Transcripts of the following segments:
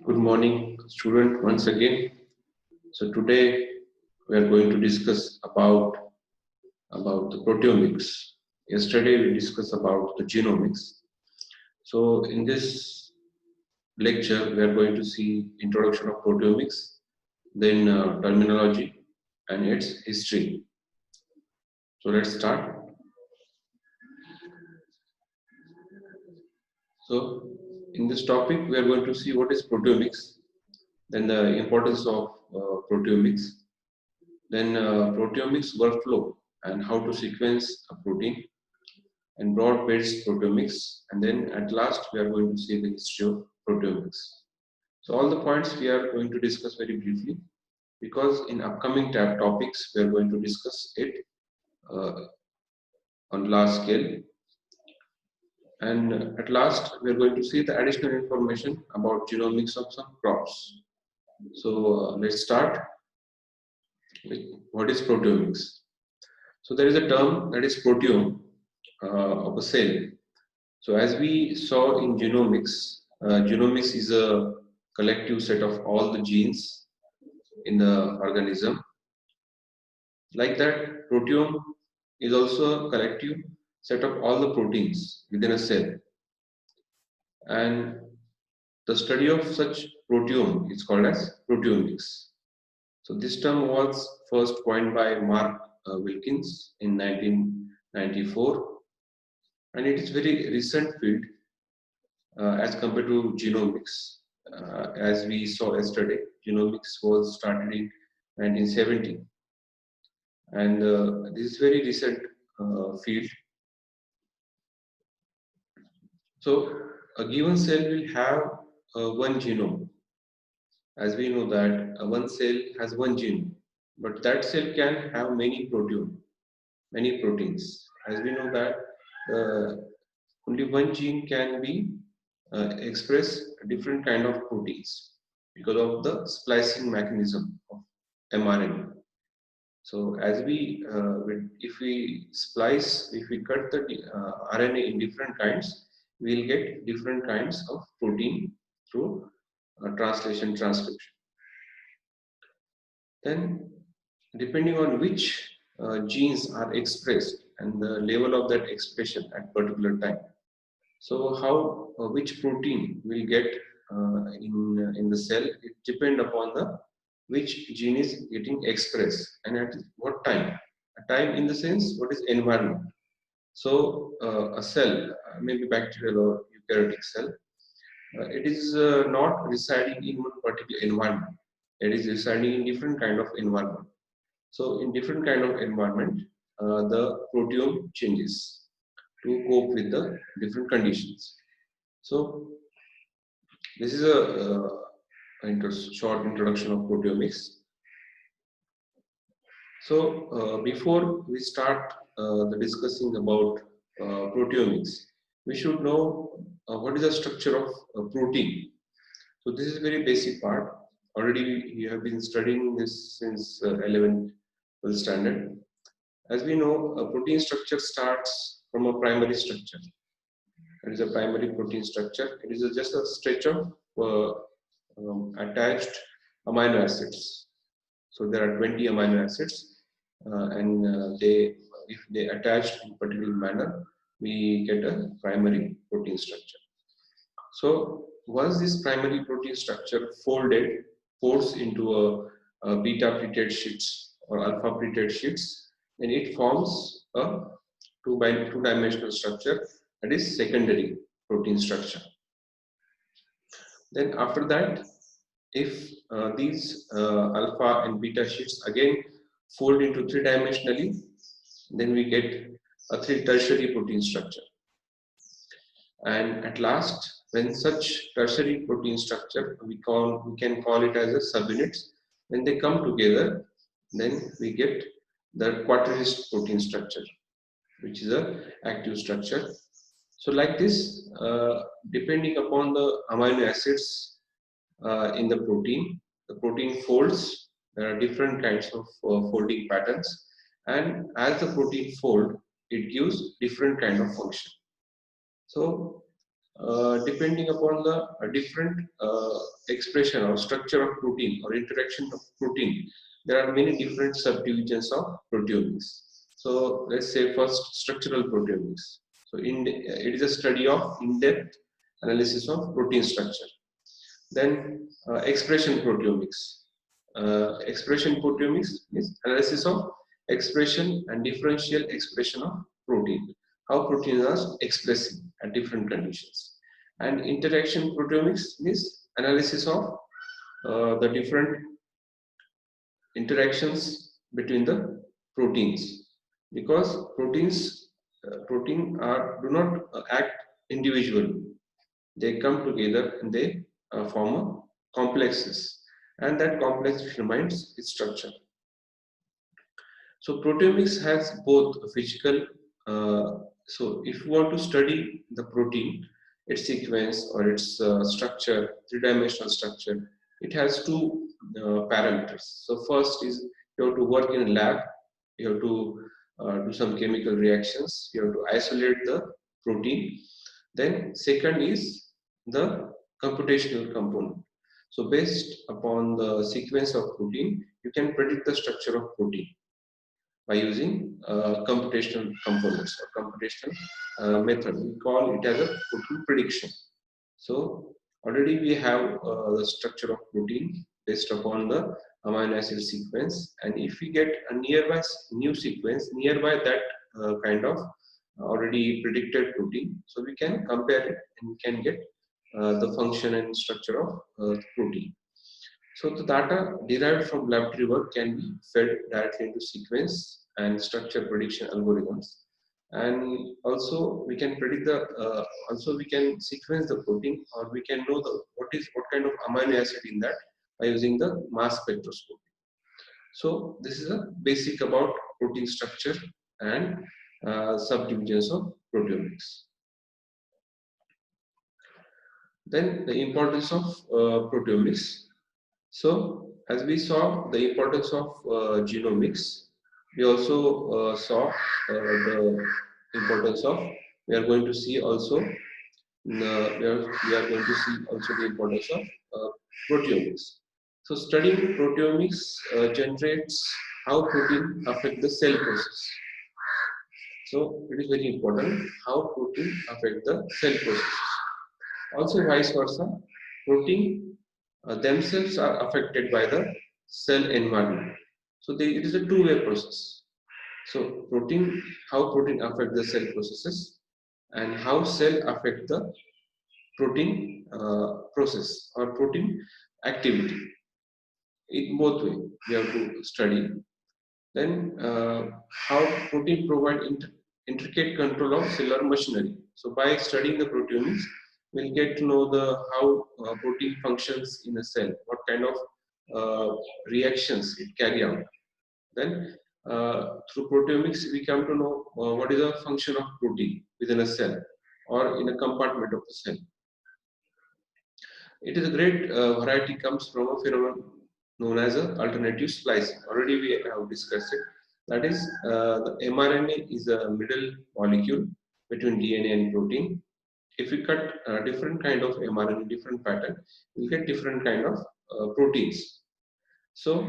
Good morning, student, once again. So today we are going to discuss about the proteomics. Yesterday we discussed about the genomics. So in this lecture we are going to see introduction of proteomics, then terminology and its history. So let's start. So in this topic we are going to see what is proteomics, then the importance of proteomics, then proteomics workflow and how to sequence a protein, and broad-based proteomics, and then at last we are going to see the history of proteomics. So all the points we are going to discuss very briefly, because in upcoming tab topics we are going to discuss it uh, on large scale, and at last we are going to see the additional information about genomics of some crops. So let's start with what is proteomics. So there is a term that is proteome of a cell. So as we saw in genomics, genomics is a collective set of all the genes in the organism. Like that, proteome is also a collective set of all the proteins within a cell. And the study of such proteome is called as proteomics. So this term was first coined by Mark Wilkins in 1994, and it is very recent field as compared to genomics. As we saw yesterday, genomics was started in 1970, and this is very recent field. So a given cell will have one genome. As we know that one cell has one gene, but that cell can have many proteins. As we know that only one gene can be express different kind of proteins because of the splicing mechanism of mRNA. So as if we splice, if we cut the RNA in different kinds, we will get different kinds of protein through translation transcription. Then, depending on which genes are expressed and the level of that expression at particular time, so how which protein will get in the cell, it depend upon the which gene is getting expressed and at what time. A time in the sense what is environment. So a cell, maybe bacterial or eukaryotic cell, it is not residing in one particular environment. It is residing in different kind of environment. So in different kind of environment, the proteome changes to cope with the different conditions. So this is a short introduction of proteomics. So before we start the discussing about proteomics, we should know what is the structure of protein. So this is a very basic part. Already you have been studying this since 11th standard. As we know, a protein structure starts from a primary structure. It is a primary protein structure. It is just a stretch of attached amino acids. So there are 20 amino acids, and if they attach in particular manner, we get a primary protein structure. So once this primary protein structure folds into a beta pleated sheets or alpha pleated sheets, then it forms a two-dimensional structure, that is secondary protein structure. Then after that, if these alpha and beta sheets again fold into three-dimensionally, then we get a tertiary protein structure. And at last, when such tertiary protein structure, we can call it as a subunits. When they come together, then we get the quaternary protein structure, which is a active structure. So like this, depending upon the amino acids in the protein folds. There are different kinds of folding patterns, and as the protein fold, it gives different kind of function. So depending upon the different expression or structure of protein or interaction of protein, there are many different subdivisions of proteomics. So let's say first structural proteomics. So it is a study of in-depth analysis of protein structure. Then expression proteomics. Expression proteomics is analysis of expression and differential expression of protein. How proteins are expressing at different conditions. And interaction proteomics is analysis of the different interactions between the proteins, because protein do not act individually. They come together and they form a complexes, and that complex determines its structure. So proteomics has both a physical, so if you want to study the protein, its sequence or its structure, three-dimensional structure, it has two parameters. So first is you have to work in a lab, you have to do some chemical reactions, you have to isolate the protein. Then second is the computational component. So based upon the sequence of protein, you can predict the structure of protein by using computational components or computational method. We call it as a protein prediction. So already we have the structure of protein based upon the amino acid sequence, and if we get a nearby new sequence nearby that kind of already predicted protein, so we can compare it and we can get the function and structure of protein. So the data derived from laboratory work can be fed directly into sequence and structure prediction algorithms, and also we can predict the also we can sequence the protein, or we can know the what kind of amino acid in that by using the mass spectroscopy. So this is a basic about protein structure and subdivisions of proteomics. Then the importance of proteomics. So as we saw the importance of genomics, we also saw the importance of, we are going to see also, we are going to see also the importance of proteomics. So studying proteomics generates how protein affect the cell process. So it is very important how protein affect the cell process. Also vice versa, protein themselves are affected by the cell environment. So it is a two-way process. So how protein affect the cell processes, and how cell affect the protein process or protein activity. In both way we have to study. Then how protein provide intricate control of cellular machinery. So by studying the proteomics, we'll get to know the how protein functions in a cell, what kind of reactions it carry out. Then through proteomics, we come to know what is the function of protein within a cell or in a compartment of the cell. It is a great variety comes from a phenomenon known as a alternative splicing. Already we have discussed it. That is, the mRNA is a middle molecule between DNA and protein. If we cut different kind of mRNA, different pattern, we get different kind of proteins. So,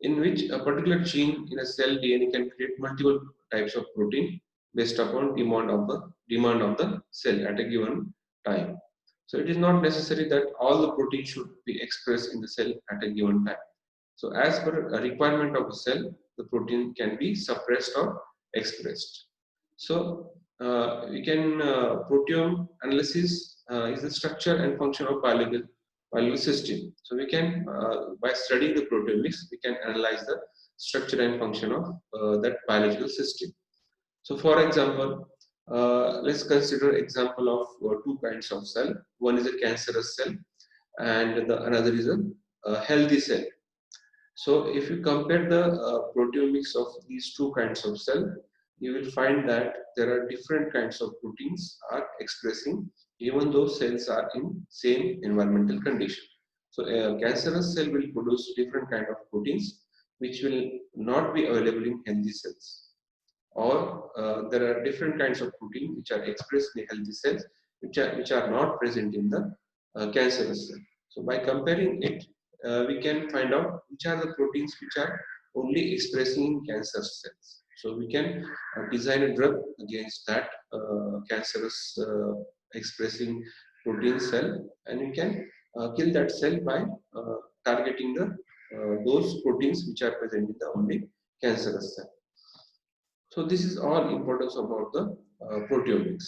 in which a particular gene in a cell DNA can create multiple types of protein based upon demand of the cell at a given time. So it is not necessary that all the protein should be expressed in the cell at a given time. So as per a requirement of the cell, the protein can be suppressed or expressed. So we can proteome analysis is the structure and function of biological system. So we can by studying the proteomics, we can analyze the structure and function of that biological system. So for example, let's consider example of two kinds of cell. One is a cancerous cell and the another is a healthy cell. So if you compare the proteomics of these two kinds of cell, you will find that there are different kinds of proteins are expressing even though cells are in same environmental condition. So a cancerous cell will produce different kind of proteins which will not be available in healthy cells. Or there are different kinds of protein which are expressed in healthy cells which are not present in the cancerous cell. So by comparing it, we can find out which are the proteins which are only expressing in cancer cells. So we can design a drug against that cancerous expressing protein cell, and we can kill that cell by targeting the those proteins which are present in the only cancerous cell. So this is all importance about the proteomics.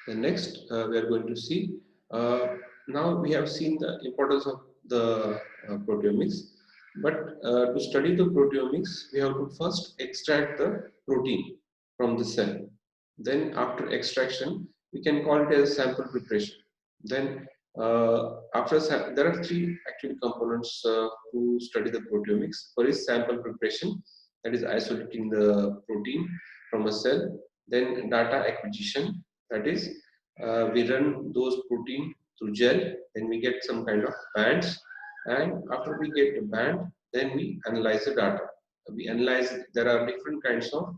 The next we are going to see, now we have seen the importance of the proteomics, but to study the proteomics we have to first extract the protein from the cell. Then after extraction we can call it as sample preparation. Then there are three actually components to study the proteomics. First is sample preparation, that is isolating the protein from a cell. Then data acquisition, that is we run those protein through gel, then we get some kind of bands, and after we get the band, then we analyze the data. We analyze, there are different kinds of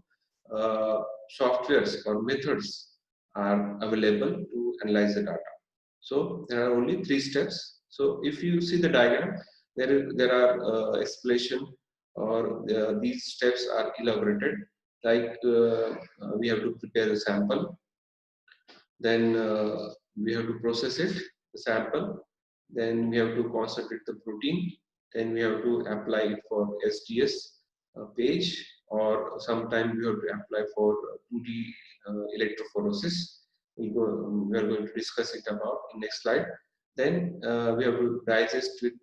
softwares or methods are available to analyze the data. So there are only 3 steps. So if you see the diagram, there are explanation, or these steps are elaborated. Like we have to prepare a sample, then we have to process it, the sample, then we have to concentrate the protein, then we have to apply it for SDS page, or sometime we have to apply for 2D electrophoresis. We are going to discuss it about in next slide. Then we have to digest with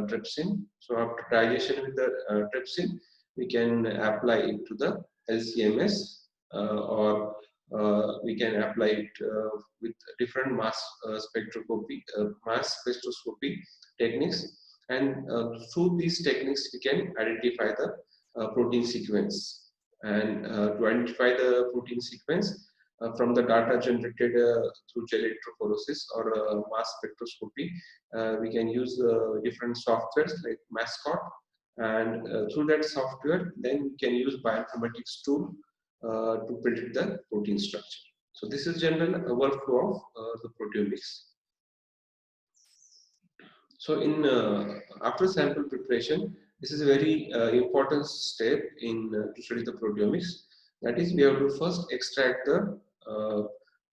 trypsin. So after digestion with the trypsin, we can apply it to the LCMS, or we can apply it with different mass spectroscopy techniques, and through these techniques we can identify the protein sequence. And to identify the protein sequence from the data generated through gel electrophoresis or mass spectroscopy, we can use different softwares like MASCOT, and through that software then we can use bioinformatics tool to predict the protein structure. So this is general workflow of the proteomics. So in after sample preparation, this is a very important step in to study the proteomics. That is, we have to first extract the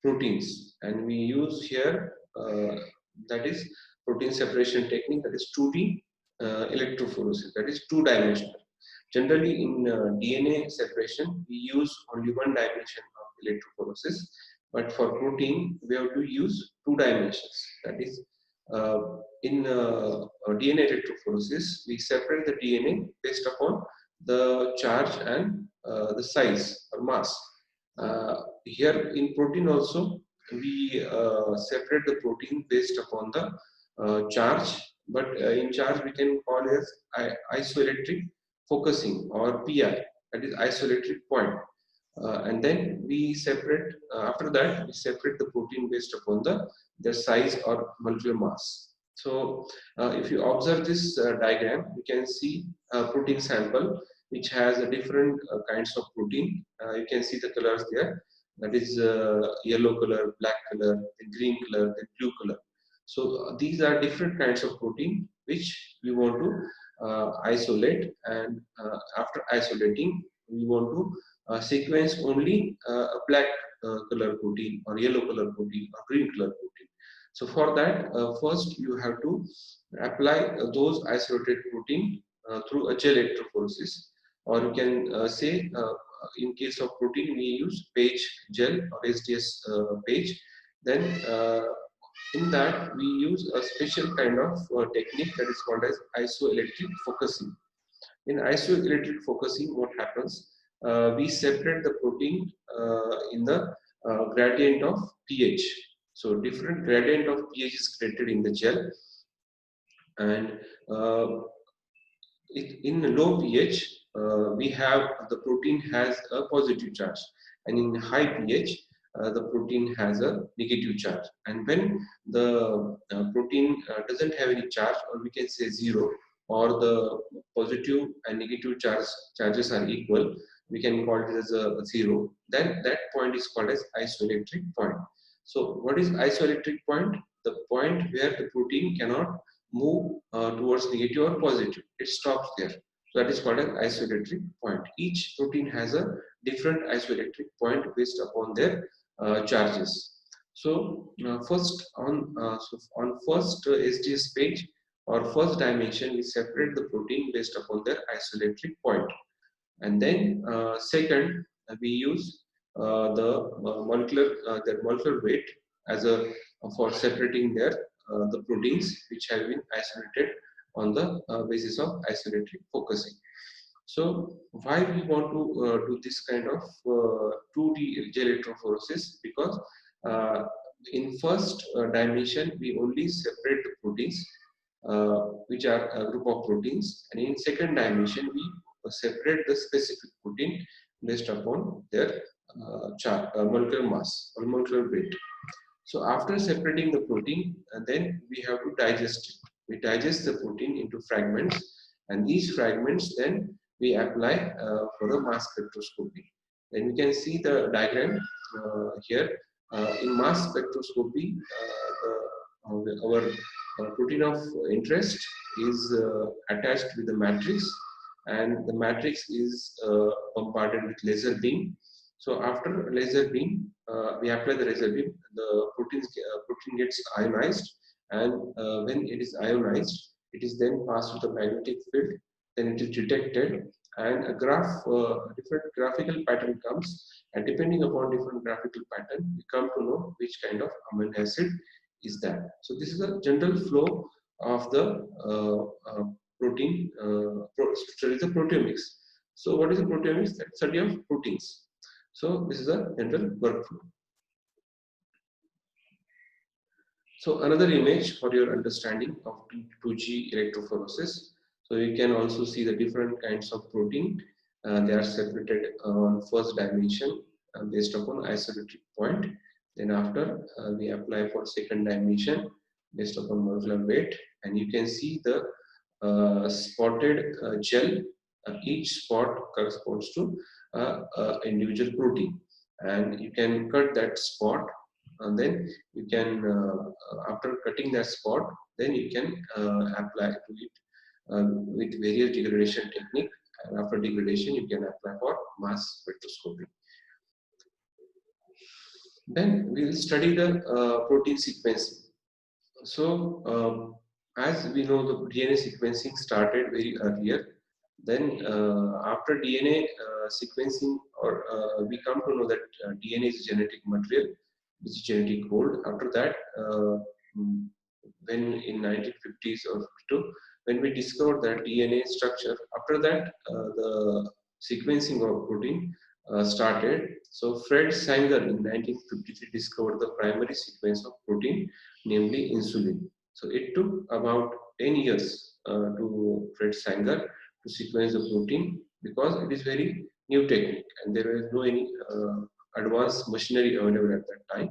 proteins, and we use here that is protein separation technique, that is 2D electrophoresis, that is 2-dimensional. Generally in DNA separation we use only 1 dimension of electrophoresis, but for protein we have to use 2 dimensions. That is, in DNA electrophoresis we separate the DNA based upon the charge and the size or mass. Here in protein also we separate the protein based upon the charge, but in charge we can call it as isoelectric focusing, or PI, that is isoelectric point. And then we separate, after that we separate the protein based upon their size or molecular mass. So if you observe this diagram, you can see a protein sample which has a different kinds of protein. You can see the colors there, that is yellow color, black color, the green color, the blue color. So these are different kinds of protein which we want to isolate, and after isolating we want to sequence only a black color protein, or yellow color protein, or green color protein. So for that, first you have to apply those isolated protein through a gel electrophoresis, or you can say in case of protein we use page gel or SDS page. Then in that we use a special kind of technique that is called as isoelectric focusing. In isoelectric focusing, what happens? We separate the protein in the gradient of pH. So different gradient of pH is created in the gel, and in low pH we have the protein has a positive charge, and in high pH the protein has a negative charge. And when the protein doesn't have any charge, or we can say zero, or the positive and negative charges are equal, we can call it as a zero. Then that point is called as isoelectric point. So what is isoelectric point? The point where the protein cannot move towards negative or positive. It stops there. So that is called an isoelectric point. Each protein has a different isoelectric point based upon their charges. So first on first SDS page or first dimension, we separate the protein based upon their isoelectric point, and then second we use their molecular weight as a for separating their the proteins which have been isolated on the basis of isoelectric focusing. So why we want to do this kind of 2D gel electrophoresis? Because uh, in first dimension we only separate the proteins which are a group of proteins, and in second dimension we separate the specific protein based upon their molecular mass or molecular weight. So after separating the protein, then we have to digest it. We digest the protein into fragments, and these fragments then we apply for the mass spectroscopy. Then we can see the diagram here. In mass spectroscopy, our protein of interest is attached with the matrix, and the matrix is bombarded with laser beam. So after laser beam, we apply the laser beam, the protein gets ionized, and when it is ionized, it is then passed to the magnetic field, then it is detected, and a different graphical pattern comes, and depending upon different graphical pattern, we come to know which kind of amino acid is that. So this is the general flow of the protein, study the proteomics. So what is the proteomics? That study of proteins. So this is a general workflow. So another image for your understanding of 2G electrophoresis. So you can also see the different kinds of protein. They are separated on first dimension based upon isoelectric point. Then after we apply for second dimension based upon molecular weight, and you can see the spotted gel. Each spot corresponds to individual protein, and you can cut that spot, and then you can after cutting that spot, then you can apply to it with various degradation technique, and after degradation you can apply for mass spectroscopy. Then we will study the protein sequencing. So as we know, the DNA sequencing started very earlier. Then after DNA sequencing, or we come to know that DNA is genetic material, which is genetic code. After that, when in 1950s or 52, when we discovered that DNA structure, after that the sequencing of protein started. So Fred Sanger in 1953 discovered the primary sequence of protein, namely insulin. So it took about 10 years to Fred Sanger to sequence the protein, because it is very new technique and there was no any advanced machinery available at that time.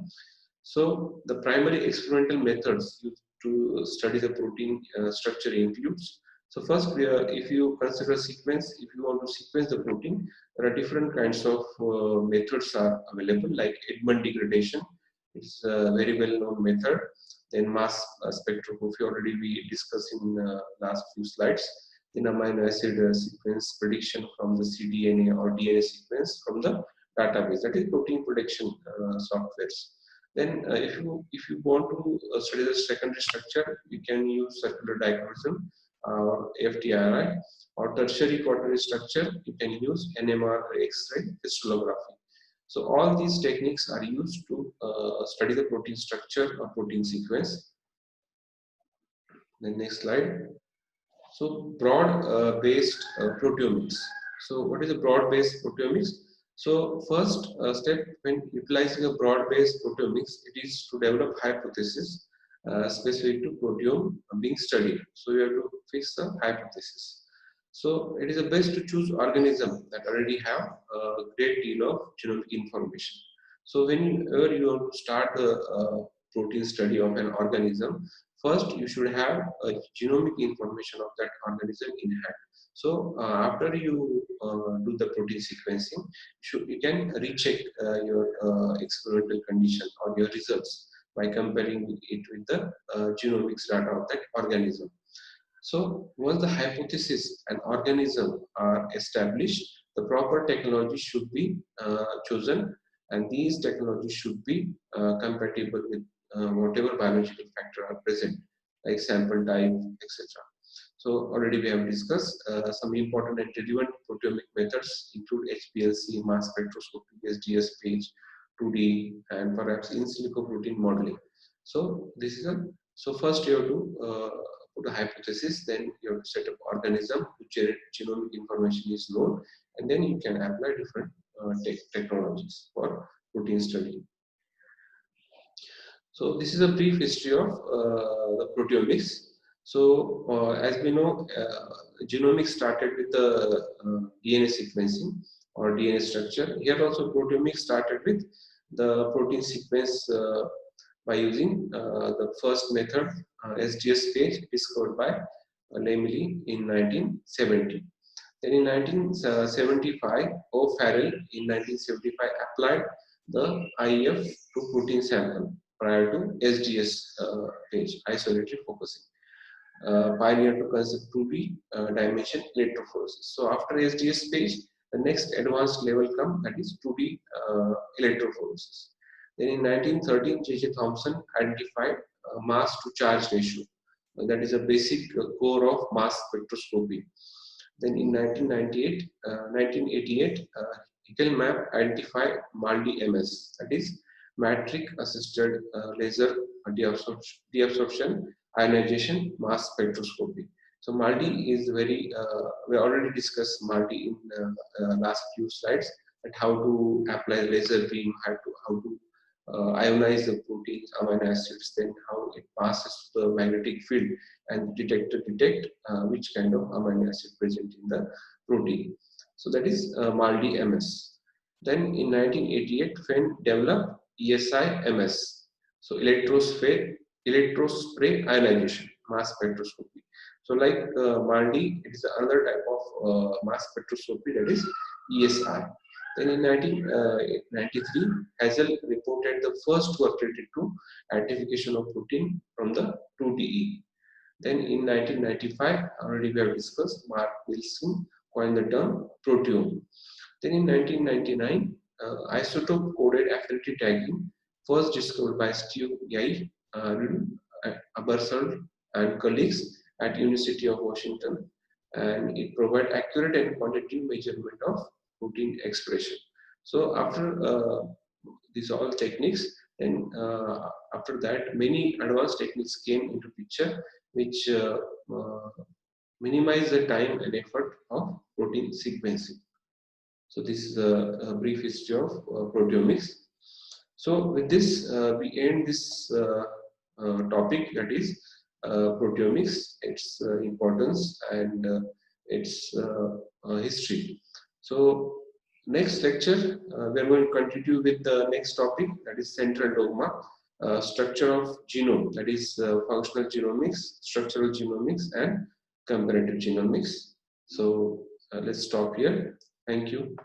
So the primary experimental methods used to study the protein structure includes. So first, if you consider sequence, if you want to sequence the protein, there are different kinds of methods are available, like Edmond degradation. It's a very well-known method. Then mass spectroscopy, already we discussed in last few slides. Then amino acid sequence prediction from the cDNA or DNA sequence from the database, that is protein prediction softwares. Then if you want to study the secondary structure, you can use circular dichroism or FTIR, or tertiary quaternary structure, you can use NMR X-ray crystallography. So all these techniques are used to study the protein structure or protein sequence. The next slide. So broad-based proteomics. So what is a broad-based proteomics? So first step when utilizing a broad-based proteomics, it is to develop hypothesis specific to proteome being studied. So you have to fix the hypothesis. So it is best to choose organism that already have a great deal of genomic information. So whenever you want to start the protein study of an organism, first you should have a genomic information of that organism in hand. So after you do the protein sequencing, you can recheck your experimental condition or your results by comparing it with the genomics data of that organism. So once the hypothesis and organism are established, the proper technology should be chosen, and these technologies should be compatible with whatever biological factor are present, like sample type, etc. So already we have discussed some important and relevant proteomic methods include HPLC, mass spectroscopy, SDS phage, 2D, and perhaps in silico protein modeling. So this is so first you have to put a hypothesis, then you have to set up organism which genomic information is known, and then you can apply different technologies for protein study. So this is a brief history of the proteomics. So as we know, genomics started with the DNA sequencing or DNA structure. Here also proteomics started with the protein sequence by using the first method, SDS phage, discovered by Lemley in 1970. Then in 1975, O'Farrell in 1975 applied the IF to protein sample prior to SDS phage, isolatory focusing. Pioneer to concept 2D dimension electrophoresis. So after SDS phage, the next advanced level come, that is 2D electrophoresis. Then in 1913, J.J. Thomson identified mass to charge ratio. That is a basic core of mass spectroscopy. Then in 1988, Hickelmap identified MALDI-MS, that is matrix assisted laser deabsorption ionization mass spectroscopy. So MALDI is very, we already discussed MALDI in last few slides, at how to apply laser beam, how to ionize the proteins, amino acids, then how it passes to the magnetic field and detector detect which kind of amino acid present in the protein. So that is MALDI-MS. Then in 1988, Fenn developed ESI-MS. So electrospray ionization mass spectroscopy. So like MALDI, it is another type of mass spectroscopy, that is ESI. Then in 1993, Hazel reported the first work related to identification of protein from the 2DE. Then in 1995, already we have discussed, Mark Wilson coined the term proteome. Then in 1999, isotope coded affinity tagging, first discovered by Steve Yai, Abersand and colleagues at University of Washington, and it provides accurate and quantitative measurement of protein expression. So after these all techniques, then after that many advanced techniques came into picture which minimize the time and effort of protein sequencing. So this is a brief history of proteomics. So with this, we end this topic, that is proteomics, its importance and its history. So next lecture, we are going to continue with the next topic, that is central dogma, structure of genome, that is functional genomics, structural genomics, and comparative genomics. So let's stop here. Thank you.